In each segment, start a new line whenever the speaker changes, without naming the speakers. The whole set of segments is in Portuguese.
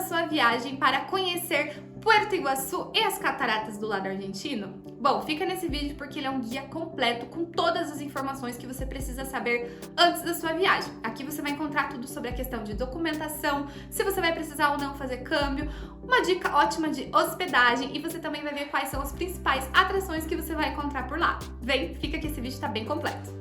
sua viagem para conhecer Puerto Iguaçu e as cataratas do lado argentino? Bom, fica nesse vídeo porque ele é um guia completo com todas as informações que você precisa saber antes da sua viagem. Aqui você vai encontrar tudo sobre a questão de documentação, se você vai precisar ou não fazer câmbio, uma dica ótima de hospedagem e você também vai ver quais são as principais atrações que você vai encontrar por lá. Vem, fica que esse vídeo tá bem completo.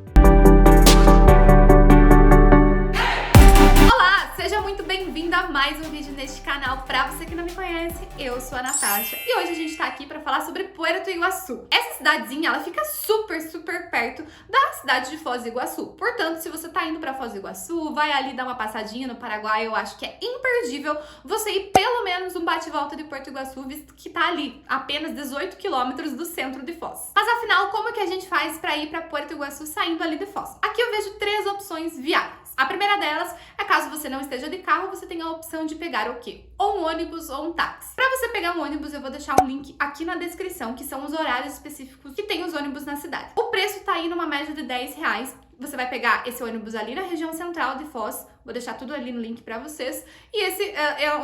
Seja muito bem-vinda a mais um vídeo neste canal. Pra você que não me conhece, eu sou a Natasha e hoje a gente tá aqui pra falar sobre Puerto Iguaçu. Essa cidadezinha, ela fica super perto da cidade de Foz do Iguaçu. Portanto, se você tá indo pra Foz do Iguaçu, vai ali dar uma passadinha no Paraguai, eu acho que é imperdível você ir pelo menos um bate-volta de Puerto Iguaçu, visto que tá ali, apenas 18 quilômetros do centro de Foz. Mas afinal, como que a gente faz pra ir pra Puerto Iguaçu saindo ali de Foz? Aqui eu vejo três opções viáveis. A primeira delas é caso você não esteja de carro, você tem a opção de pegar o quê? Ou um ônibus ou um táxi. Para você pegar um ônibus, eu vou deixar um link aqui na descrição, que são os horários específicos que tem os ônibus na cidade. O preço tá aí numa média de R$10. Você vai pegar esse ônibus ali na região central de Foz, vou deixar tudo ali no link pra vocês, e esse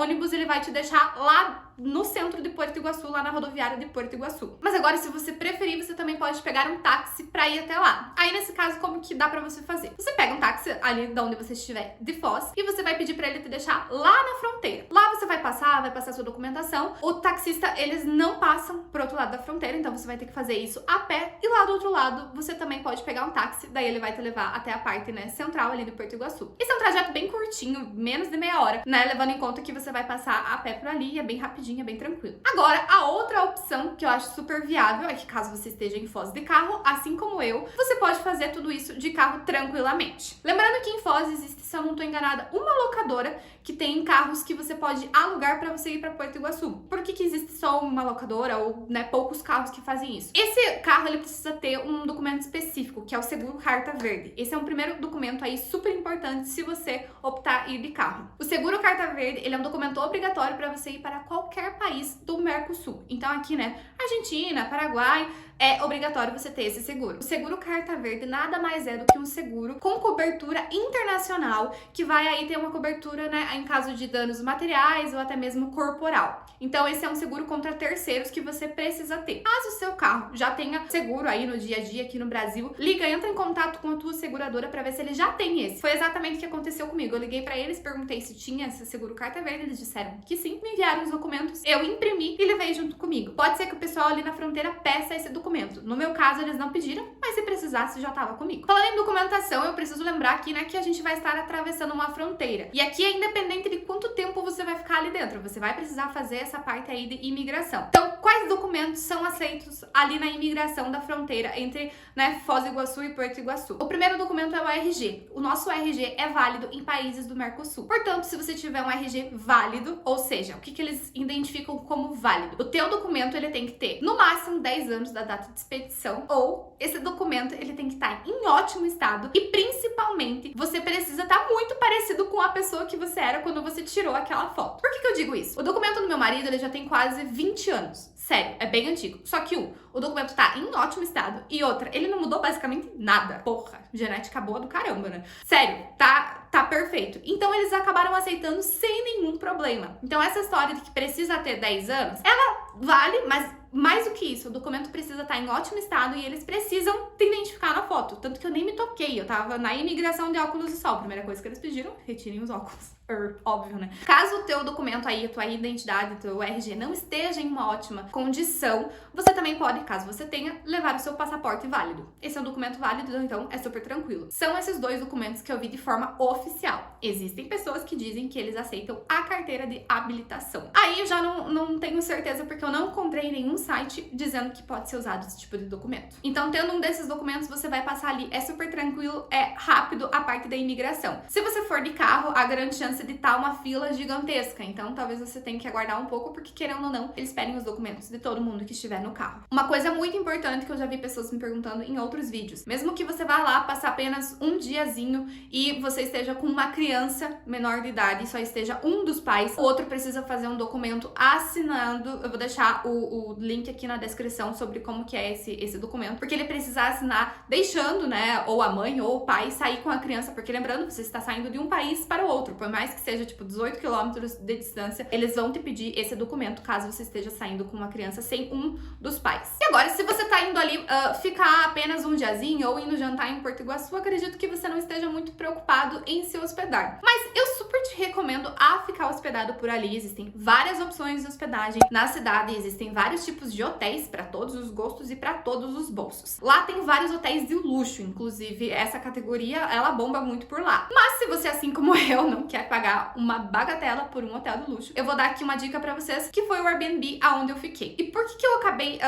ônibus ele vai te deixar lá no centro de Puerto Iguaçu, lá na rodoviária de Puerto Iguaçu. Mas agora, se você preferir, você também pode pegar um táxi pra ir até lá. Aí, nesse caso, como que dá pra você fazer? Você pega um táxi ali de onde você estiver de Foz, e você vai pedir pra ele te deixar lá na fronteira. Lá você vai passar sua documentação. O taxista, eles não passam pro outro lado da fronteira, então você vai ter que fazer isso a pé. E lá do outro lado, você também pode pegar um táxi, daí ele vai te levar até a parte, né, central ali de Puerto Iguaçu. Esse é um trajeto bem curtinho, menos de meia hora, né, levando em conta que você vai passar a pé por ali, é bem rapidinho, é bem tranquilo. Agora, a outra opção que eu acho super viável é que caso você esteja em Foz de carro, assim como eu, você pode fazer tudo isso de carro tranquilamente. Lembrando que em Foz existe, se eu não tô enganada, uma locadora que tem carros que você pode alugar para você ir para Puerto Iguaçu. Por que existe só uma locadora ou, né, poucos carros que fazem isso? Esse carro, ele precisa ter um documento específico, que é o seguro Carta Verde. Esse é um primeiro documento aí super importante se você optar ir de carro. O seguro Carta Verde, ele é um documento obrigatório para você ir para qualquer país do Mercosul. Então aqui, né, Argentina, Paraguai, é obrigatório você ter esse seguro. O seguro Carta Verde nada mais é do que um seguro com cobertura internacional, que vai aí ter uma cobertura, né, em caso de danos materiais ou até mesmo corporal. Então esse é um seguro contra terceiros que você precisa ter. Caso o seu carro já tenha seguro aí no dia a dia aqui no Brasil, entra em contato com a tua seguradora para ver se ele já tem esse. Foi exatamente o que aconteceu comigo. Eu liguei para eles, perguntei se tinha esse seguro Carta Verde, eles disseram que sim, me enviaram os documentos, eu imprimi e levei junto comigo. Pode ser que o pessoal ali na fronteira peça esse documento. No meu caso, eles não pediram, mas se precisasse, já tava comigo. Falando em documentação, eu preciso lembrar aqui, né, que a gente vai estar atravessando uma fronteira. E aqui é independente de quanto tempo você vai ficar ali dentro, você vai precisar fazer essa parte aí de imigração. Então, quais documentos são aceitos ali na imigração da fronteira entre, né, Foz do Iguaçu e Puerto Iguaçu? O primeiro documento é o RG. O nosso RG é válido em países do Mercosul. Portanto, se você tiver um RG válido, ou seja, o que eles identificam como válido? O teu documento, ele tem que ter, no máximo, 10 anos da data de expedição, ou esse documento, ele tem que estar em ótimo estado e, principalmente, você precisa estar muito parecido com a pessoa que você era quando você tirou aquela foto. Por que eu digo isso? O documento do meu marido, ele já tem quase 20 anos. Sério, é bem antigo. Só que o documento tá em ótimo estado e outra, ele não mudou basicamente nada. Porra, genética boa do caramba, né? Sério, tá perfeito. Então eles acabaram aceitando sem nenhum problema. Então essa história de que precisa ter 10 anos, ela vale, mas mais do que isso, o documento precisa estar em ótimo estado e eles precisam te identificar na foto. Tanto que eu nem me toquei, eu tava na imigração de óculos de sol. A primeira coisa que eles pediram, retirem os óculos. Óbvio, né? Caso o teu documento aí, a tua identidade, o teu RG não esteja em uma ótima condição, você também pode, caso você tenha, levar o seu passaporte válido. Esse é um documento válido, então é super tranquilo. São esses dois documentos que eu vi de forma oficial. Existem pessoas que dizem que eles aceitam a carteira de habilitação. Aí eu já não tenho certeza porque eu não encontrei nenhum site dizendo que pode ser usado esse tipo de documento. Então, tendo um desses documentos, você vai passar ali, é super tranquilo, é rápido a parte da imigração. Se você for de carro, a grande chance de estar uma fila gigantesca, então talvez você tenha que aguardar um pouco, porque querendo ou não, eles pedem os documentos de todo mundo que estiver no carro. Uma coisa muito importante que eu já vi pessoas me perguntando em outros vídeos, mesmo que você vá lá passar apenas um diazinho e você esteja esteja com uma criança menor de idade, só esteja um dos pais, o outro precisa fazer um documento assinando. Eu vou deixar o link aqui na descrição sobre como que é esse documento, porque ele precisa assinar deixando, né, ou a mãe ou o pai sair com a criança, porque lembrando, você está saindo de um país para o outro, por mais que seja tipo 18 quilômetros de distância, eles vão te pedir esse documento caso você esteja saindo com uma criança sem um dos pais. E agora, se você tá indo ali ficar apenas um diazinho ou indo jantar em Porto Iguaçu, acredito que você não esteja muito preocupado em se hospedar. Mas eu super te recomendo a ficar hospedado por ali. Existem várias opções de hospedagem na cidade, existem vários tipos de hotéis para todos os gostos e para todos os bolsos. Lá tem vários hotéis de luxo, inclusive essa categoria, ela bomba muito por lá. Mas se você, assim como eu, não quer pagar uma bagatela por um hotel de luxo, eu vou dar aqui uma dica pra vocês, que foi o Airbnb aonde eu fiquei. E por que eu acabei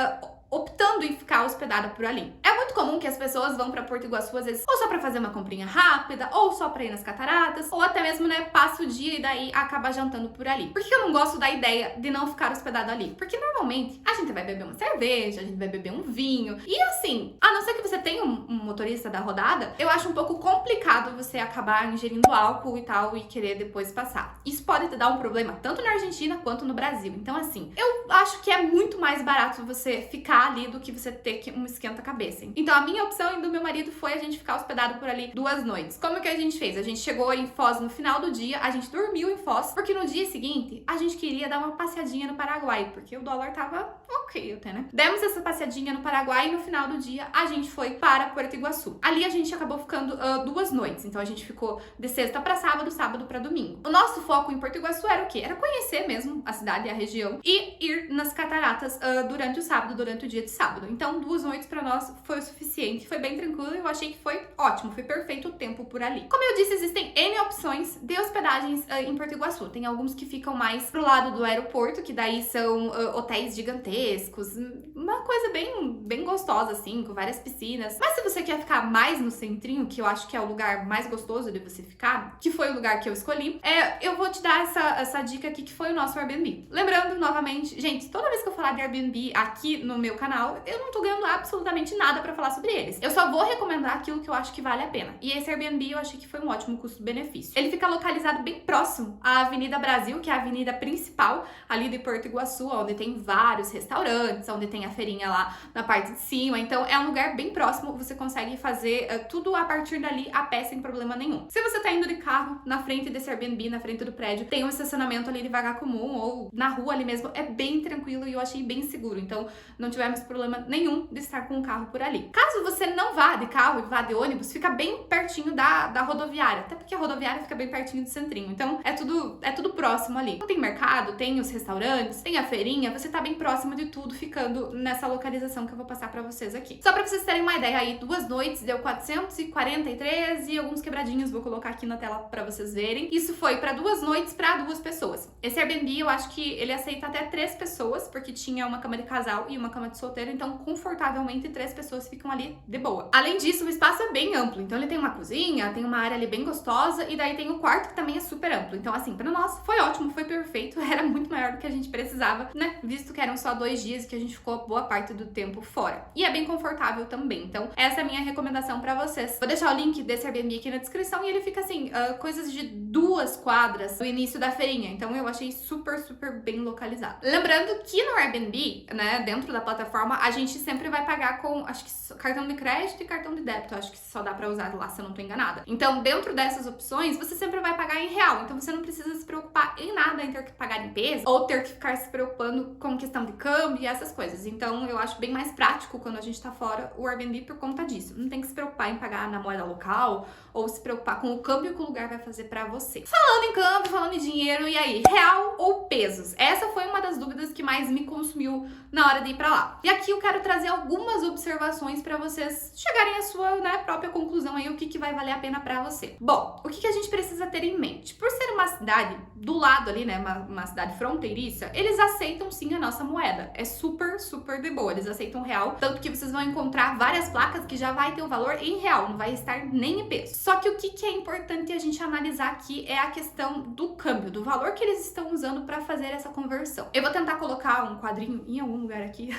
optando em ficar hospedada por ali? É muito comum que as pessoas vão pra Porto Iguaçu, às vezes, ou só pra fazer uma comprinha rápida, ou só pra ir nas cataratas, ou até mesmo, né, passa o dia e daí acaba jantando por ali. Por que eu não gosto da ideia de não ficar hospedado ali? Porque normalmente a gente vai beber uma cerveja, a gente vai beber um vinho, e assim, a não ser que você tenha um motorista da rodada, eu acho um pouco complicado você acabar ingerindo álcool e tal e querer depois passar. Isso pode te dar um problema tanto na Argentina quanto no Brasil. Então, assim, eu acho que é muito mais barato você ficar ali do que você ter um esquenta-cabeça. Então, a minha opção e do meu marido foi a gente ficar hospedado por ali 2 noites. Como que a gente fez? A gente chegou em Foz no final do dia, a gente dormiu em Foz, porque no dia seguinte a gente queria dar uma passeadinha no Paraguai, porque o dólar tava ok até, né? Demos essa passeadinha no Paraguai e no final do dia a gente foi para Porto Iguaçu. Ali a gente acabou ficando 2 noites, então a gente ficou de sexta para sábado, sábado para domingo. O nosso foco em Porto Iguaçu era o quê? Era conhecer mesmo a cidade e a região e ir nas cataratas durante o sábado, durante o dia de sábado. Então, 2 noites pra nós foi o suficiente. Foi bem tranquilo e eu achei que foi ótimo. Foi perfeito o tempo por ali. Como eu disse, existem N opções de hospedagens em Porto Iguaçu. Tem alguns que ficam mais pro lado do aeroporto, que daí são hotéis gigantescos. Uma coisa bem gostosa, assim, com várias piscinas. Mas se você quer ficar mais no centrinho, que eu acho que é o lugar mais gostoso de você ficar, que foi o lugar que eu escolhi, eu vou te dar essa dica aqui, que foi o nosso Airbnb. Lembrando, novamente, gente, toda vez que eu falar de Airbnb aqui no meu canal, eu não tô ganhando absolutamente nada pra falar sobre eles. Eu só vou recomendar aquilo que eu acho que vale a pena. E esse Airbnb eu achei que foi um ótimo custo-benefício. Ele fica localizado bem próximo à Avenida Brasil, que é a avenida principal ali de Porto Iguaçu, onde tem vários restaurantes, onde tem a feirinha lá na parte de cima. Então é um lugar bem próximo, você consegue fazer tudo a partir dali a pé sem problema nenhum. Se você tá indo de carro, na frente desse Airbnb, na frente do prédio, tem um estacionamento ali de vaga comum, ou na rua ali mesmo, é bem tranquilo e eu achei bem seguro. Então não tivemos problema nenhum de estar com o carro por ali. Caso você não vá de carro e vá de ônibus, fica bem pertinho da rodoviária, até porque a rodoviária fica bem pertinho do centrinho, então é tudo próximo ali. Tem mercado, tem os restaurantes, tem a feirinha, você tá bem próximo de tudo, ficando nessa localização que eu vou passar pra vocês aqui. Só pra vocês terem uma ideia aí, 2 noites deu 443 e alguns quebradinhos, vou colocar aqui na tela pra vocês verem. Isso foi pra 2 noites pra 2 pessoas. Esse Airbnb, eu acho que ele aceita até 3 pessoas, porque tinha uma cama de casal e uma cama de solteiro, então confortavelmente 3 pessoas ficam ali de boa. Além disso, o espaço é bem amplo, então ele tem uma cozinha, tem uma área ali bem gostosa e daí tem o quarto que também é super amplo. Então assim, pra nós foi ótimo, foi perfeito, era muito maior do que a gente precisava, né? Visto que eram só 2 dias que a gente ficou boa parte do tempo fora. E é bem confortável também, então essa é a minha recomendação pra vocês. Vou deixar o link desse Airbnb aqui na descrição e ele fica assim, coisas de 2 quadras no início da feirinha, então eu achei super bem localizado. Lembrando que no Airbnb, né, dentro da plataforma, a gente sempre vai pagar com, acho que cartão de crédito e cartão de débito, acho que só dá pra usar lá, se eu não tô enganada. Então, dentro dessas opções, você sempre vai pagar em real, então você não precisa se preocupar em nada em ter que pagar limpeza ou ter que ficar se preocupando com questão de câmbio e essas coisas. Então, eu acho bem mais prático quando a gente tá fora o Airbnb por conta disso. Não tem que se preocupar em pagar na moeda local ou se preocupar com o câmbio que o lugar vai fazer pra você. Falando em câmbio, falando em dinheiro, e aí, real ou pesos? Essa foi uma das dúvidas que mais me consumiu na hora de ir pra lá. E aqui eu quero trazer algumas observações pra vocês chegarem à sua, né, própria conclusão aí, o que vai valer a pena pra você. Bom, o que a gente precisa ter em mente? Por ser uma cidade do lado ali, né, uma cidade fronteiriça, eles aceitam sim a nossa moeda. É super, super de boa. Eles aceitam real, tanto que vocês vão encontrar várias placas que já vai ter o valor em real, não vai estar nem em peso. Só que o que é importante a gente analisar aqui é a questão do câmbio, do valor que eles estão usando para fazer essa conversão. Eu vou tentar colocar um quadrinho em algum lugar aqui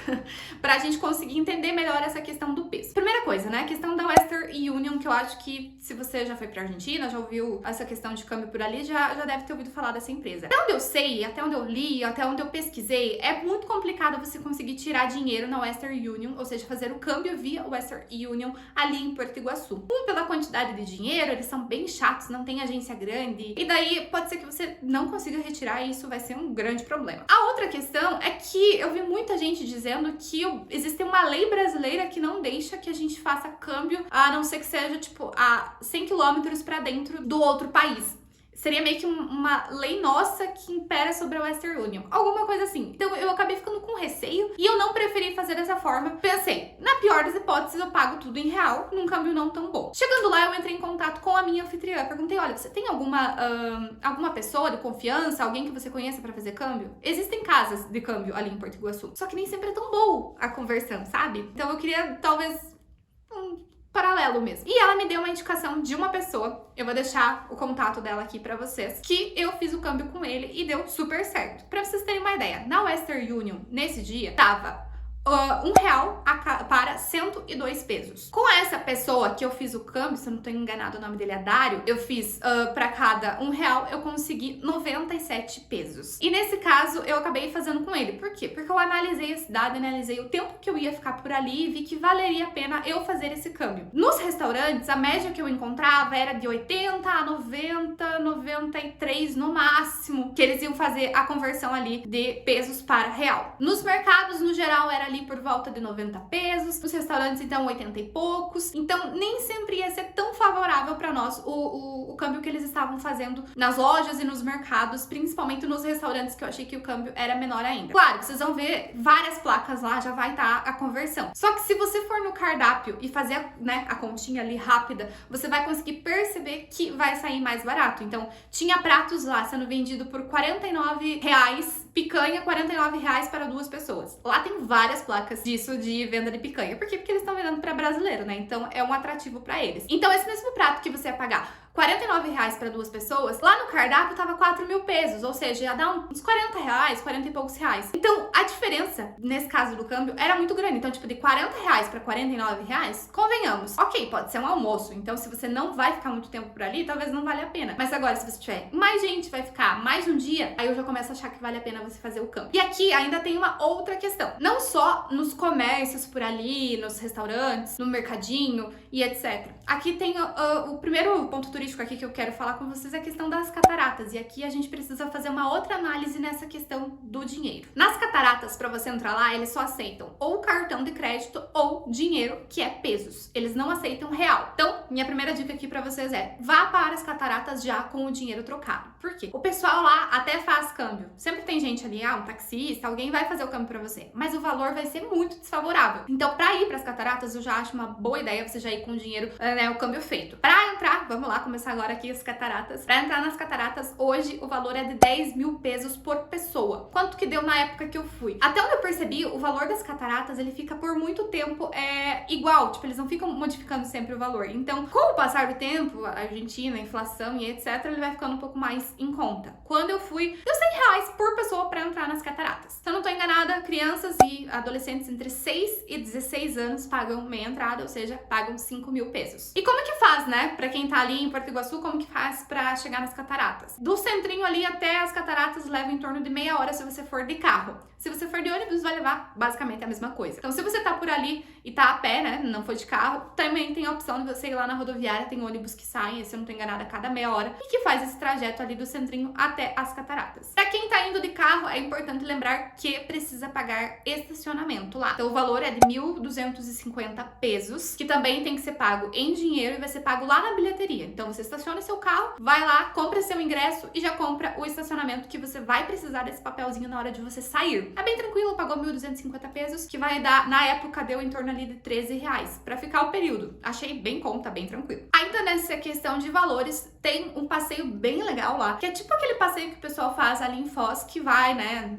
pra gente conseguir entender melhor essa questão do peso. Primeira coisa, né, a questão da Western Union, que eu acho que se você já foi pra Argentina, já ouviu essa questão de câmbio por ali, já deve ter ouvido falar dessa empresa. Até onde eu sei, até onde eu li, até onde eu pesquisei, é muito complicado você conseguir tirar dinheiro na Western Union, ou seja, fazer o câmbio via Western Union ali em Porto Iguaçu. Pela quantidade de dinheiro, eles são bem chatos, não tem agência grande, e daí pode ser que você não consiga retirar e isso vai ser um grande problema. A outra questão é que eu vi muita gente dizendo que existe uma lei brasileira que não deixa que a gente faça câmbio, a não ser que seja, tipo, a 100 quilômetros para dentro do outro país. Seria meio que uma lei nossa que impera sobre a Western Union. Alguma coisa assim. Então eu acabei ficando com receio e eu não preferi fazer dessa forma. Pensei, na pior das hipóteses, eu pago tudo em real, num câmbio não tão bom. Chegando lá, eu entrei em contato com a minha anfitriã. Perguntei, olha, você tem alguma pessoa de confiança, alguém que você conheça pra fazer câmbio? Existem casas de câmbio ali em Porto Iguaçu. Só que nem sempre é tão boa a conversão, sabe? Então eu queria, talvez, paralelo mesmo. E ela me deu uma indicação de uma pessoa, eu vou deixar o contato dela aqui pra vocês, que eu fiz o câmbio com ele e deu super certo. Pra vocês terem uma ideia, na Western Union, nesse dia, tava R$1 para 102 pesos. Com essa pessoa que eu fiz o câmbio, se eu não tô enganado, o nome dele é Dário, eu fiz pra cada R$1, eu consegui 97 pesos. E nesse caso, eu acabei fazendo com ele. Por quê? Porque eu analisei a cidade, analisei o tempo que eu ia ficar por ali e vi que valeria a pena eu fazer esse câmbio. Nos restaurantes, a média que eu encontrava era de 80 a 90, 93 no máximo, que eles iam fazer a conversão ali de pesos para real. Nos mercados, no geral, era ali por volta de 90 pesos, nos restaurantes então 80 e poucos, então nem sempre ia ser tão favorável para nós o câmbio que eles estavam fazendo nas lojas e nos mercados, principalmente nos restaurantes, que eu achei que o câmbio era menor ainda. Claro, vocês vão ver várias placas lá, já vai estar a conversão. Só que se você for no cardápio e fazer, né, a continha ali rápida, você vai conseguir perceber que vai sair mais barato. Então, tinha pratos lá sendo vendido por R$49, picanha R$49 para 2 pessoas. Lá tem várias placas disso de venda de picanha. Por quê? Porque eles estão vendendo para brasileiro, né? Então é um atrativo para eles. Então esse mesmo prato que você ia pagar R$49 para 2 pessoas, lá no cardápio tava 4.000 pesos, ou seja, ia dar uns R$40, 40 e poucos reais. Então a diferença, nesse caso do câmbio, era muito grande. Então, tipo, de R$40 para R$49, convenhamos. Ok, pode ser um almoço. Então, se você não vai ficar muito tempo por ali, talvez não valha a pena. Mas agora, se você tiver mais gente, vai ficar mais de um dia, aí eu já começo a achar que vale a pena você fazer o câmbio. E aqui ainda tem uma outra questão. Não só nos comércios por ali, nos restaurantes, no mercadinho e etc. Aqui tem o primeiro ponto turístico aqui que eu quero falar com vocês é a questão das cataratas. E aqui a gente precisa fazer uma outra análise nessa questão do dinheiro. Nas cataratas, para você entrar lá, eles só aceitam ou cartão de crédito ou dinheiro, que é pesos. Eles não aceitam real. Então, minha primeira dica aqui para vocês é: vá para as cataratas já com o dinheiro trocado. Por quê? O pessoal lá até faz câmbio. Sempre tem gente ali, um taxista, alguém vai fazer o câmbio para você, mas o valor vai ser muito desfavorável. Então, para ir para as cataratas, eu já acho uma boa ideia você já ir com o dinheiro, né, o câmbio feito. Para entrar, vamos lá, começar agora aqui as cataratas. Para entrar nas cataratas, hoje o valor é de 10.000 pesos por pessoa. Quanto que deu na época que eu fui? Até onde eu percebi, o valor das cataratas, ele fica por muito tempo igual, tipo, eles não ficam modificando sempre o valor. Então, com o passar do tempo, a Argentina, a inflação e etc, ele vai ficando um pouco mais em conta. Quando eu fui, deu R$100 por pessoa para entrar nas cataratas. Se eu não tô enganada, crianças e adolescentes entre 6 e 16 anos pagam meia entrada, ou seja, pagam 5.000 pesos. E como que faz, né? Pra quem tá ali em Porto Iguaçu, como que faz pra chegar nas cataratas? Do centrinho ali até as cataratas leva em torno de meia hora se você for de carro. Se você for de ônibus, vai levar basicamente a mesma coisa. Então, se você tá por ali e tá a pé, né, não foi de carro, também tem a opção de você ir lá na rodoviária, tem ônibus que saem, se eu não tô enganada, a cada meia hora, e que faz esse trajeto ali do centrinho até as cataratas. Pra quem tá indo de carro, é importante lembrar que precisa pagar estacionamento lá. Então o valor é de 1.250 pesos, que também tem que ser pago em dinheiro e vai ser pago lá na bilheteria. Então você estaciona seu carro, vai lá, compra seu ingresso e já compra o estacionamento, que você vai precisar desse papelzinho na hora de você sair. É bem tranquilo, pagou 1.250 pesos, que vai dar, na época deu em torno ali de 13 reais pra ficar o período. Achei bem conta, bem tranquilo. Ainda nessa questão de valores, tem um passeio bem legal lá, que é tipo aquele passeio que o pessoal faz ali em Foz, que vai, né,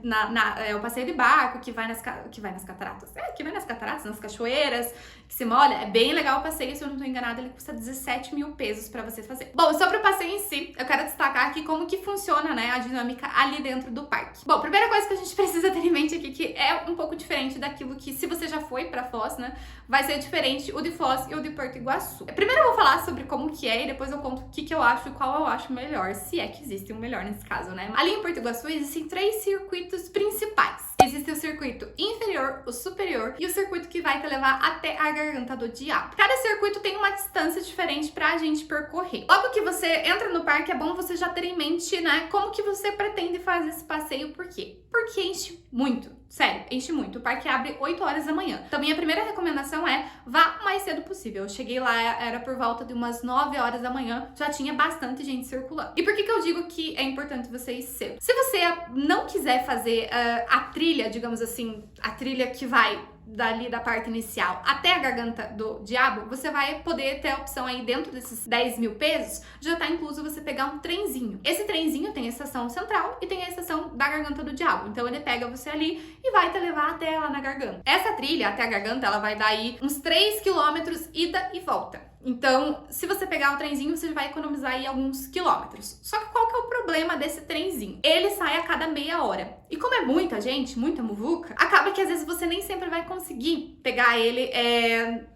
é o passeio de barco, que vai nas cataratas, nas cachoeiras, que se molha. É bem legal o passeio, se eu não tô enganada, ele custa 17 mil pesos pra você fazer. Bom, sobre o passeio em si, eu quero destacar aqui como que funciona, né, a dinâmica ali dentro do parque. Bom, primeira coisa que a gente precisa ter em mente aqui, que é um pouco diferente daquilo que, se você já foi pra Foz, né, vai ser diferente o de Foz e o de Porto Iguaçu. Primeiro eu vou falar sobre como que é e depois eu conto o que eu acho e qual eu acho melhor, se é que existe um melhor nesse caso, né? Ali em Porto Iguaçu existem 3 circuitos principais. Existe o circuito inferior, o superior e o circuito que vai te levar até a Garganta do Diabo. Cada circuito tem uma distância diferente pra gente percorrer. Logo que você entra no parque, é bom você já ter em mente, né, como que você pretende fazer esse passeio. Por quê? Porque enche muito. Sério, enche muito. O parque abre 8 horas da manhã. Então, minha primeira recomendação é vá o mais cedo possível. Eu cheguei lá, era por volta de umas 9 horas da manhã, já tinha bastante gente circulando. E por que eu digo que é importante você ir cedo? Se você não quiser fazer a trilha, digamos assim, a trilha que vai dali da parte inicial até a Garganta do Diabo, você vai poder ter a opção aí dentro desses 10 mil pesos, já tá incluso você pegar um trenzinho. Esse trenzinho tem a estação central e tem a estação da Garganta do Diabo. Então ele pega você ali e vai te levar até lá na Garganta. Essa trilha até a Garganta, ela vai dar aí uns 3 quilômetros ida e volta. Então, se você pegar o trenzinho, você vai economizar aí alguns quilômetros. Só que qual que é o problema desse trenzinho? Ele sai a cada meia hora. E como é muita gente, muita muvuca, acaba que às vezes você nem sempre vai conseguir pegar ele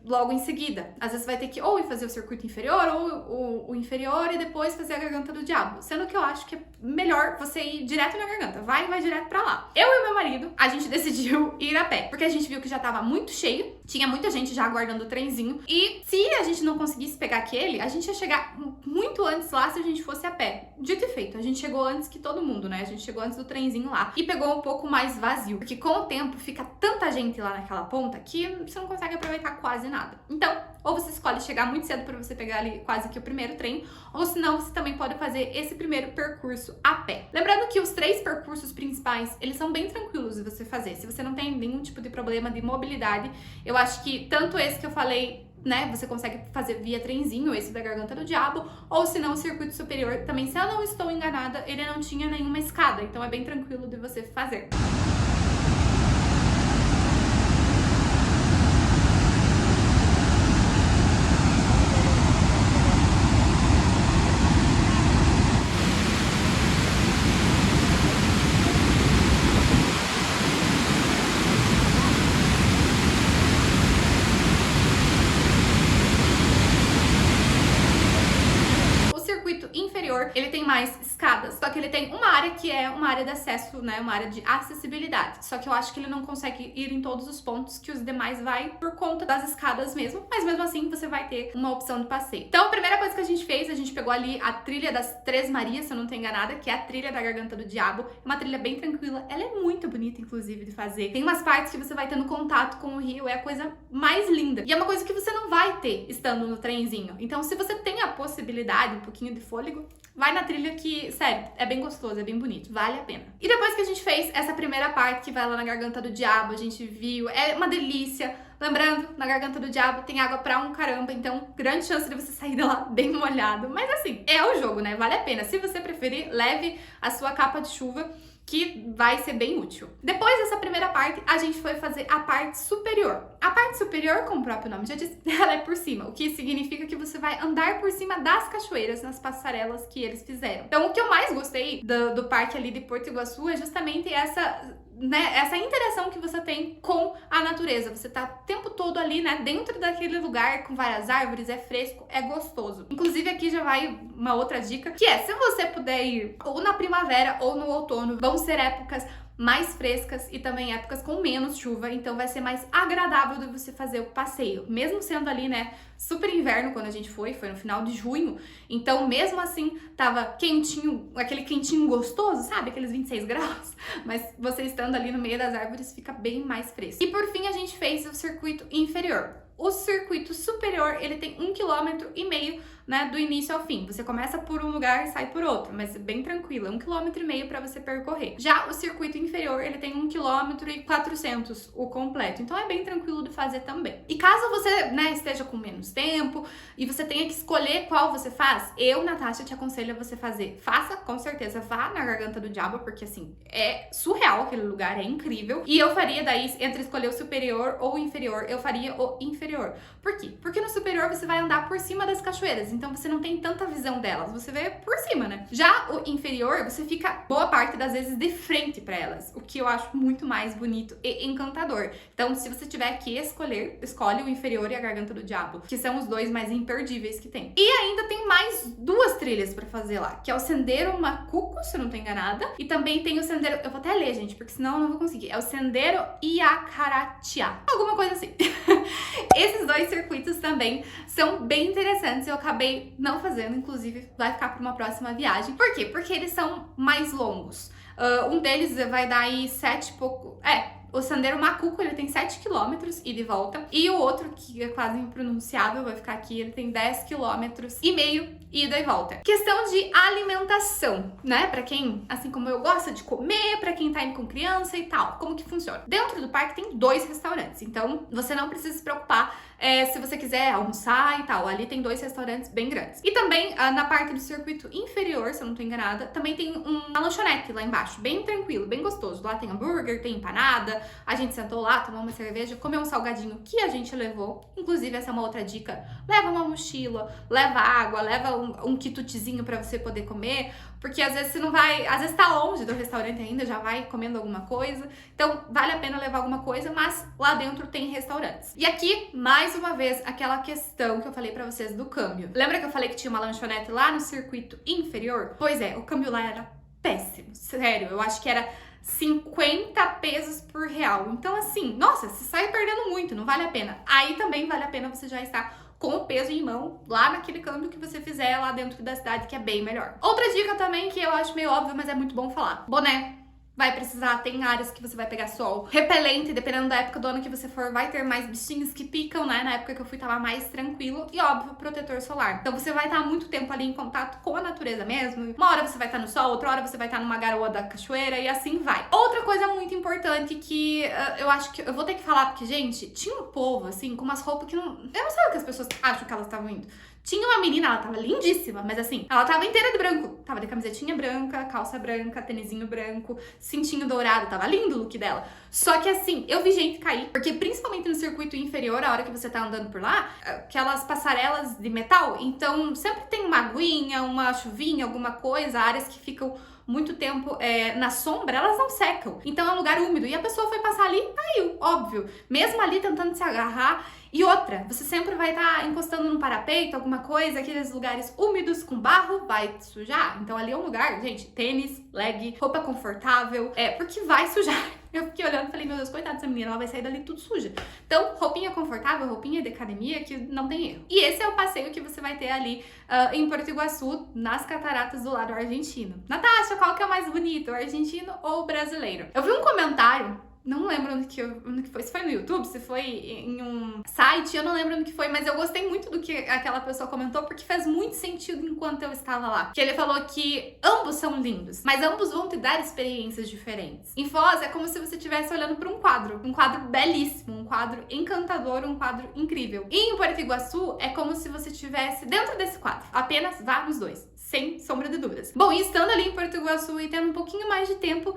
logo em seguida. Às vezes vai ter que ou ir fazer o circuito inferior ou o inferior e depois fazer a Garganta do Diabo. Sendo que eu acho que é melhor você ir direto na Garganta. Vai direto pra lá. Eu e meu marido, a gente decidiu ir a pé. Porque a gente viu que já tava muito cheio. Tinha muita gente já aguardando o trenzinho. E se a gente não conseguisse pegar aquele, a gente ia chegar muito antes lá se a gente fosse a pé. Dito e feito, a gente chegou antes que todo mundo, né? A gente chegou antes do trenzinho lá e pegou um pouco mais vazio, porque com o tempo fica tanta gente lá naquela ponta que você não consegue aproveitar quase nada. Então, ou você escolhe chegar muito cedo para você pegar ali quase que o primeiro trem, ou senão você também pode fazer esse primeiro percurso a pé. Lembrando que os 3 percursos principais, eles são bem tranquilos de você fazer. Se você não tem nenhum tipo de problema de mobilidade, eu acho que tanto esse que eu falei, né, você consegue fazer via trenzinho, esse da Garganta do Diabo, ou se não, o circuito superior também, se eu não estou enganada, ele não tinha nenhuma escada, então é bem tranquilo de você fazer. Ele tem mais escadas, só que ele tem uma área que é uma área de acesso, né, uma área de acessibilidade, só que eu acho que ele não consegue ir em todos os pontos que os demais vai por conta das escadas mesmo, mas mesmo assim você vai ter uma opção de passeio. Então a primeira coisa que a gente fez, a gente pegou ali a trilha das Três Marias, se eu não tô enganada, que é a trilha da Garganta do Diabo, é uma trilha bem tranquila, ela é muito bonita inclusive de fazer, tem umas partes que você vai tendo contato com o rio, é a coisa mais linda, e é uma coisa que você não vai ter estando no trenzinho, então se você tem a possibilidade, um pouquinho de fôlego, vai na trilha que, sério, é bem gostoso, é bem bonito, vale a pena. E depois que a gente fez essa primeira parte que vai lá na Garganta do Diabo, a gente viu, é uma delícia. Lembrando, na Garganta do Diabo tem água pra um caramba, então grande chance de você sair de lá bem molhado. Mas assim, é o jogo, né? Vale a pena. Se você preferir, leve a sua capa de chuva, que vai ser bem útil. Depois dessa primeira parte, a gente foi fazer a parte superior. A parte superior, como o próprio nome já diz, ela é por cima, o que significa que você vai andar por cima das cachoeiras, nas passarelas que eles fizeram. Então, o que eu mais gostei do parque ali de Porto Iguaçu é justamente essa interação que você tem com a natureza. Você tá o tempo todo ali, né, dentro daquele lugar com várias árvores, é fresco, é gostoso. Inclusive, aqui já vai uma outra dica, que é, se você puder ir ou na primavera ou no outono, vão ser épocas mais frescas e também épocas com menos chuva, então vai ser mais agradável de você fazer o passeio. Mesmo sendo ali, né, super inverno quando a gente foi no final de junho, então mesmo assim tava quentinho, aquele quentinho gostoso, sabe? Aqueles 26 graus, mas você estando ali no meio das árvores fica bem mais fresco. E por fim a gente fez o circuito inferior. O circuito superior, ele tem 1,5 km, né, do início ao fim. Você começa por um lugar e sai por outro, mas é bem tranquilo, é 1,5 km para você percorrer. Já o circuito inferior, ele tem 1,4 km o completo, então é bem tranquilo de fazer também. E caso você, né, esteja com menos tempo e você tenha que escolher qual você faz, eu, Natasha, te aconselho a você fazer. Faça, com certeza, vá na Garganta do Diabo, porque assim, é surreal aquele lugar, é incrível. E eu faria daí, entre escolher o superior ou o inferior, eu faria o inferior. Por quê? Porque no superior você vai andar por cima das cachoeiras, então você não tem tanta visão delas, você vê por cima, né? Já o inferior, você fica boa parte das vezes de frente para elas, o que eu acho muito mais bonito e encantador. Então, se você tiver que escolher, escolhe o inferior e a Garganta do Diabo, que são os dois mais imperdíveis que tem. E ainda tem mais 2 trilhas para fazer lá, que é o Sendeiro Macuco, se eu não tô enganada, e também tem o Sendeiro, eu vou até ler, gente, porque senão eu não vou conseguir, é o Sendeiro Iacaratia, alguma coisa assim. Esses 2 circuitos também são bem interessantes, eu acabei não fazendo, inclusive vai ficar para uma próxima viagem. Por quê? Porque eles são mais longos. Um deles vai dar aí 7 e pouco... O Sendeiro Macuco, ele tem 7 km ida e volta. E o outro, que é quase impronunciável, vai ficar aqui, ele tem 10,5 km ida e volta. Questão de alimentação, né? Pra quem, assim como eu, gosta de comer, pra quem tá indo com criança e tal. Como que funciona? Dentro do parque tem 2 restaurantes, então você não precisa se preocupar se você quiser almoçar e tal. Ali tem 2 restaurantes bem grandes. E também, na parte do circuito inferior, se eu não tô enganada, também tem uma lanchonete lá embaixo, bem tranquilo, bem gostoso. Lá tem hambúrguer, tem empanada. A gente sentou lá, tomou uma cerveja, comeu um salgadinho que a gente levou. Inclusive, essa é uma outra dica. Leva uma mochila, leva água, leva um quitutezinho pra você poder comer. Porque às vezes você não vai... Às vezes tá longe do restaurante ainda, já vai comendo alguma coisa. Então, vale a pena levar alguma coisa, mas lá dentro tem restaurantes. E aqui, mais uma vez, aquela questão que eu falei pra vocês do câmbio. Lembra que eu falei que tinha uma lanchonete lá no circuito inferior? Pois é, o câmbio lá era péssimo. Sério, eu acho que era 50 pesos por real. Então, assim, nossa, você sai perdendo muito, não vale a pena. Aí também vale a pena você já estar com o peso em mão, lá naquele câmbio que você fizer lá dentro da cidade, que é bem melhor. Outra dica também, que eu acho meio óbvio, mas é muito bom falar. Boné. Vai precisar, tem áreas que você vai pegar sol. Repelente, dependendo da época do ano que você for, vai ter mais bichinhos que picam, né? Na época que eu fui tava mais tranquilo. E óbvio, protetor solar. Então você vai estar muito tempo ali em contato com a natureza mesmo. Uma hora você vai estar no sol, outra hora você vai estar numa garoa da cachoeira e assim vai. Outra coisa muito importante que eu acho que eu vou ter que falar, porque, gente, tinha um povo, assim, com umas roupas que não... Eu não sei o que as pessoas acham que elas estavam indo. Tinha uma menina, ela tava lindíssima, mas assim, ela tava inteira de branco. Tava de camisetinha branca, calça branca, tênisinho branco, cintinho dourado, tava lindo o look dela. Só que assim, eu vi gente cair, porque principalmente no circuito inferior, a hora que você tá andando por lá, aquelas passarelas de metal, então sempre tem uma aguinha, uma chuvinha, alguma coisa, áreas que ficam muito tempo na sombra, elas não secam. Então é um lugar úmido. E a pessoa foi passar ali e caiu, óbvio. Mesmo ali tentando se agarrar. E outra, você sempre vai estar encostando no parapeito, alguma coisa, aqueles lugares úmidos com barro, vai sujar. Então ali é um lugar, gente, tênis, leg, roupa confortável, porque vai sujar. Eu fiquei olhando e falei, meu Deus, coitada dessa menina, ela vai sair dali tudo suja. Então, roupinha confortável, roupinha de academia, que não tem erro. E esse é o passeio que você vai ter ali em Porto Iguaçu, nas cataratas do lado argentino. Natasha, qual que é o mais bonito, o argentino ou o brasileiro? Eu vi um comentário, não lembro onde que foi, se foi no YouTube, se foi em um site, eu não lembro onde que foi, mas eu gostei muito do que aquela pessoa comentou, porque fez muito sentido enquanto eu estava lá. Que ele falou que ambos são lindos, mas ambos vão te dar experiências diferentes. Em Foz é como se você estivesse olhando para um quadro belíssimo, um quadro encantador, um quadro incrível. E em Porto Iguaçu é como se você estivesse dentro desse quadro, apenas vá nos dois. Sem sombra de dúvidas. Bom, e estando ali em Porto Iguaçu e tendo um pouquinho mais de tempo,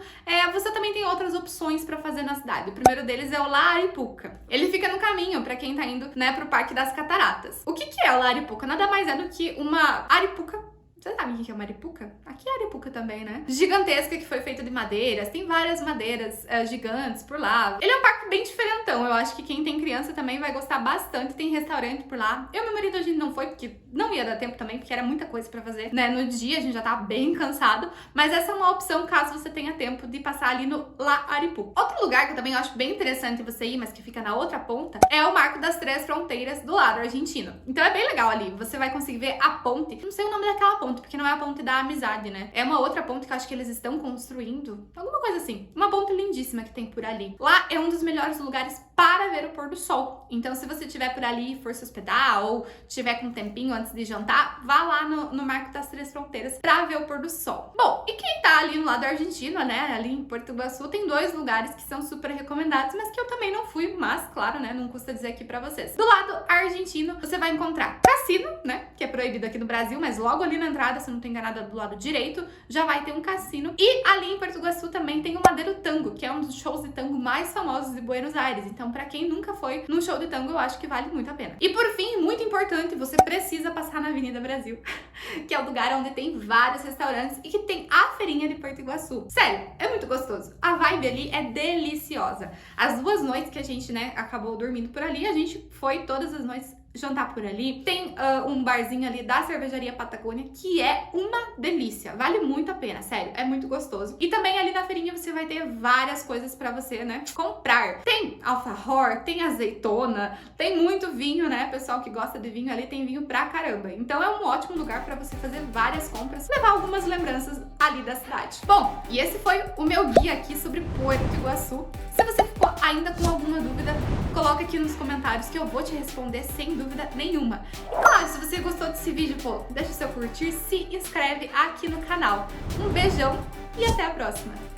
você também tem outras opções para fazer na cidade. O primeiro deles é o La Aripuca. Ele fica no caminho para quem tá indo, né, pro Parque das Cataratas. O que é o La Aripuca? Nada mais é do que uma aripuca Você sabe o que é uma aripuca? Aqui é aripuca também, né? Gigantesca, que foi feita de madeiras. Tem várias madeiras gigantes por lá. Ele é um parque bem diferentão. Eu acho que quem tem criança também vai gostar bastante. Tem restaurante por lá. Eu e meu marido, a gente não foi, porque não ia dar tempo também, porque era muita coisa pra fazer, né? No dia a gente já tava bem cansado. Mas essa é uma opção caso você tenha tempo de passar ali no La Aripuca. Outro lugar que eu também acho bem interessante você ir, mas que fica na outra ponta, é o Marco das Três Fronteiras do lado argentino. Então é bem legal ali. Você vai conseguir ver a ponte. Não sei o nome daquela ponte, porque não é a ponte da amizade, né? É uma outra ponte que eu acho que eles estão construindo. Alguma coisa assim. Uma ponte lindíssima que tem por ali. Lá é um dos melhores lugares para ver o pôr do sol. Então, se você estiver por ali e for se hospedar ou tiver com um tempinho antes de jantar, vá lá no Marco das Três Fronteiras para ver o pôr do sol. Bom, e quem tá ali no lado argentino, né? Ali em Porto Iguaçu, tem dois lugares que são super recomendados, mas que eu também não fui, mas, claro, né? Não custa dizer aqui pra vocês. Do lado argentino, você vai encontrar cassino, né? Que é proibido aqui no Brasil, mas logo ali na entrada, se não tô enganada, do lado direito, já vai ter um cassino. E ali em Porto Iguaçu também tem o Madeiro Tango, que é um dos shows de tango mais famosos de Buenos Aires. Então, pra quem nunca foi num show de tango, eu acho que vale muito a pena. E por fim, muito importante, você precisa passar na Avenida Brasil, que é o lugar onde tem vários restaurantes e que tem a feirinha de Porto Iguaçu. Sério, é muito gostoso. A vibe ali é deliciosa. As 2 noites que a gente, né, acabou dormindo por ali, a gente foi todas as noites jantar por ali. Tem um barzinho ali da Cervejaria Patagônia, que é uma delícia. Vale muito a pena, sério. É muito gostoso. E também ali na feirinha você vai ter várias coisas pra você, né, comprar. Tem alfajor, tem azeitona, tem muito vinho, né? Pessoal que gosta de vinho ali tem vinho pra caramba. Então é um ótimo lugar pra você fazer várias compras, levar algumas lembranças ali da cidade. Bom, e esse foi o meu guia aqui sobre Porto Iguaçu. Se você ficou ainda com alguma dúvida, coloca aqui nos comentários que eu vou te responder sem dúvida nenhuma. E claro, se você gostou desse vídeo, pô, deixa o seu curtir, se inscreve aqui no canal. Um beijão e até a próxima!